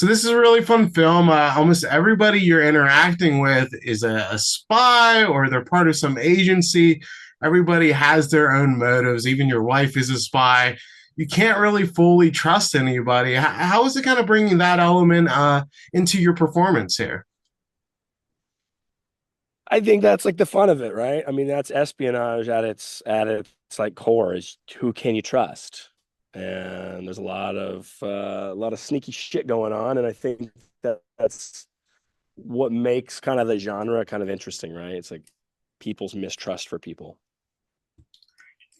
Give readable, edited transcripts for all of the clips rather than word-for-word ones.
So this is a really fun film. Almost everybody you're interacting with is a spy or they're part of some agency. Everybody has their own motives. Even your wife is a spy. You can't really fully trust anybody. How is it kind of bringing that element into your performance here? I think that's like the fun of it, right? I mean, that's espionage at its like core is who can you trust? And there's a lot of sneaky shit going on, and I think that's what makes kind of the genre kind of interesting, right? It's like people's mistrust for people.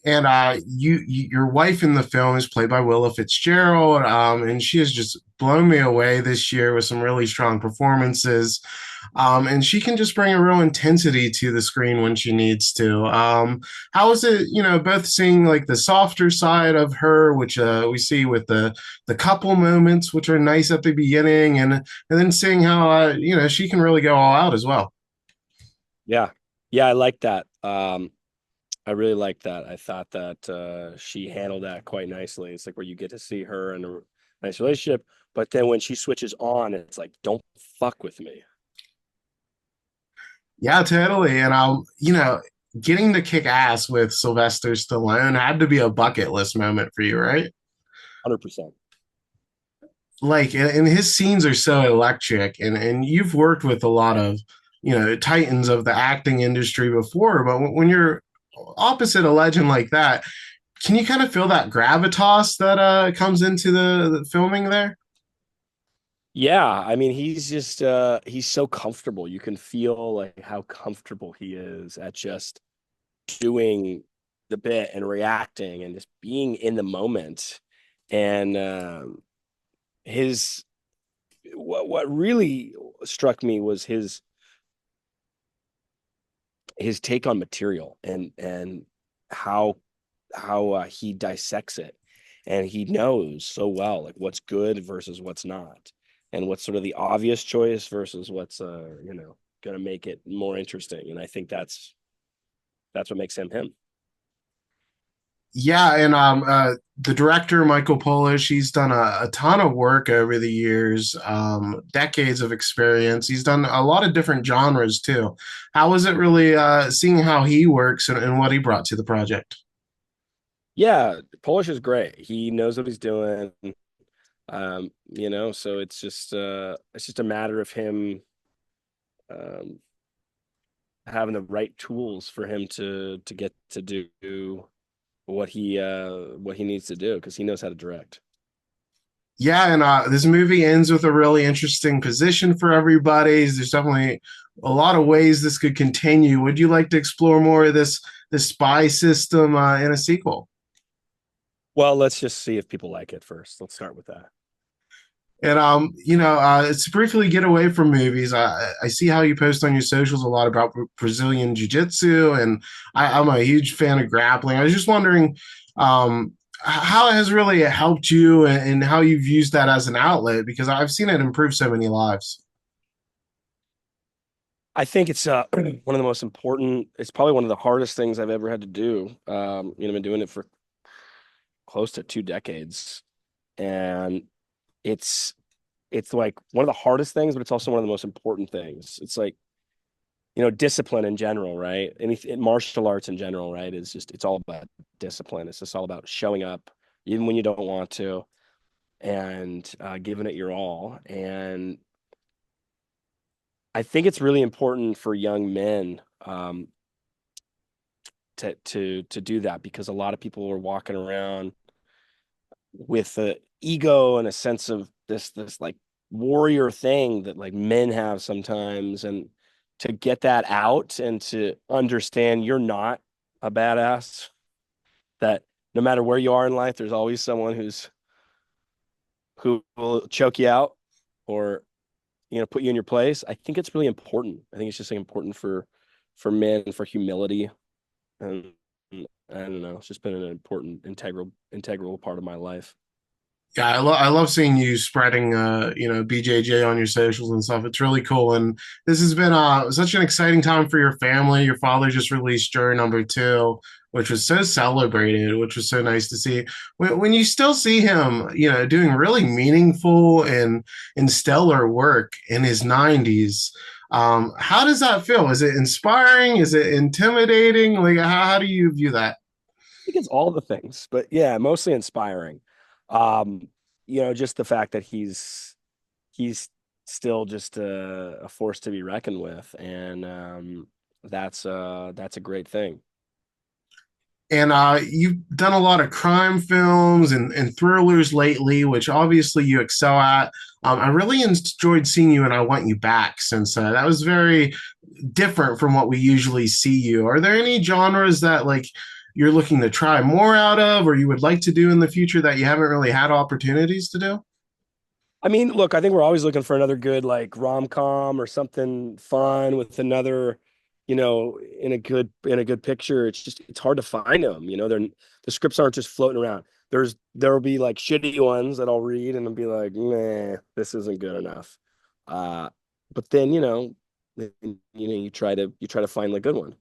And your wife in the film is played by Willa Fitzgerald, and she has just blown me away this year with some really strong performances. And she can just bring a real intensity to the screen when she needs to. How is it, both seeing like the softer side of her, which we see with the couple moments, which are nice at the beginning, and then seeing how she can really go all out as well. Yeah. Yeah, I like that. I really like that. I thought that she handled that quite nicely. It's like where you get to see her in a nice relationship, but then when she switches on, it's like, don't fuck with me. Yeah, totally. And getting to kick ass with Sylvester Stallone had to be a bucket list moment for you, right? 100%. Like, and his scenes are so electric, and you've worked with a lot of, titans of the acting industry before, but when you're opposite a legend like that, can you kind of feel that gravitas that comes into the filming there? Yeah, I mean, he's so comfortable. You can feel like how comfortable he is at just doing the bit and reacting and just being in the moment. And his what really struck me was his take on material and how he dissects it, and he knows so well like what's good versus what's not, and what's sort of the obvious choice versus what's going to make it more interesting. And I think that's what makes him him. Yeah, and the director Michael Polish, he's done a ton of work over the years, decades of experience. He's done a lot of different genres too. How was it really seeing how he works and what he brought to the project? Yeah, Polish is great. He knows what he's doing. So it's just a matter of him um having the right tools for him to get to do what he needs to do, because he knows how to direct. Yeah, and this movie ends with a really interesting position for everybody. There's definitely a lot of ways this could continue. Would you like to explore more of this spy system in a sequel? Well, let's just see if people like it first. Let's start with that. And to briefly get away from movies, I see how you post on your socials a lot about Brazilian jiu-jitsu, and I'm a huge fan of grappling. I was just wondering how it has really helped you and how you've used that as an outlet, because I've seen it improve so many lives. I think it's one of the most important. It's probably one of the hardest things I've ever had to do. I've been doing it for close to 2 decades, and it's it's like one of the hardest things, but it's also one of the most important things. It's like, discipline in general, right? Martial arts in general, right? It's all about discipline. It's just all about showing up even when you don't want to, and giving it your all. And I think it's really important for young men to do that, because a lot of people are walking around with the ego and a sense of this like warrior thing that like men have sometimes, and to get that out and to understand you're not a badass, that no matter where you are in life there's always someone who will choke you out, or put you in your place. I think it's really important. I think it's just like important for men, for humility. And I don't know, it's just been an important integral part of my life. Yeah, I love seeing you spreading BJJ on your socials and stuff. It's really cool, and this has been such an exciting time for your family. Your father just released Jury Number Two. which was so celebrated, which was so nice to see. When you still see him, doing really meaningful and stellar work in his 90s, how does that feel? Is it inspiring? Is it intimidating? Like, how do you view that? think it's all the things, but yeah, mostly inspiring. Um, just the fact that he's still just a force to be reckoned with, and that's a great thing. And you've done a lot of crime films and thrillers lately, which obviously you excel at. I really enjoyed seeing you, and I want you back since that was very different from what we usually see you. Are there any genres that like you're looking to try more out of, or you would like to do in the future that you haven't really had opportunities to do? I mean, look, I think we're always looking for another good like rom-com or something fun with another, in a good picture. It's hard to find them. The scripts aren't just floating around. There will be like shitty ones that I'll read and I'll be like, nah, this isn't good enough. Uh, but then you try to find the good one.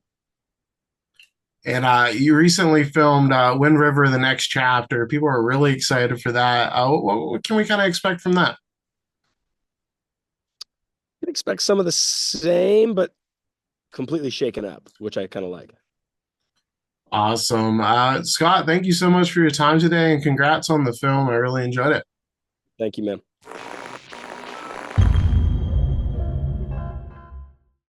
And you recently filmed Wind River: The Next Chapter. People are really excited for that. What can we kind of expect from that? You can expect some of the same, but completely shaken up, which I kind of like. Awesome. Scott, thank you so much for your time today and congrats on the film. I really enjoyed it. Thank you, man.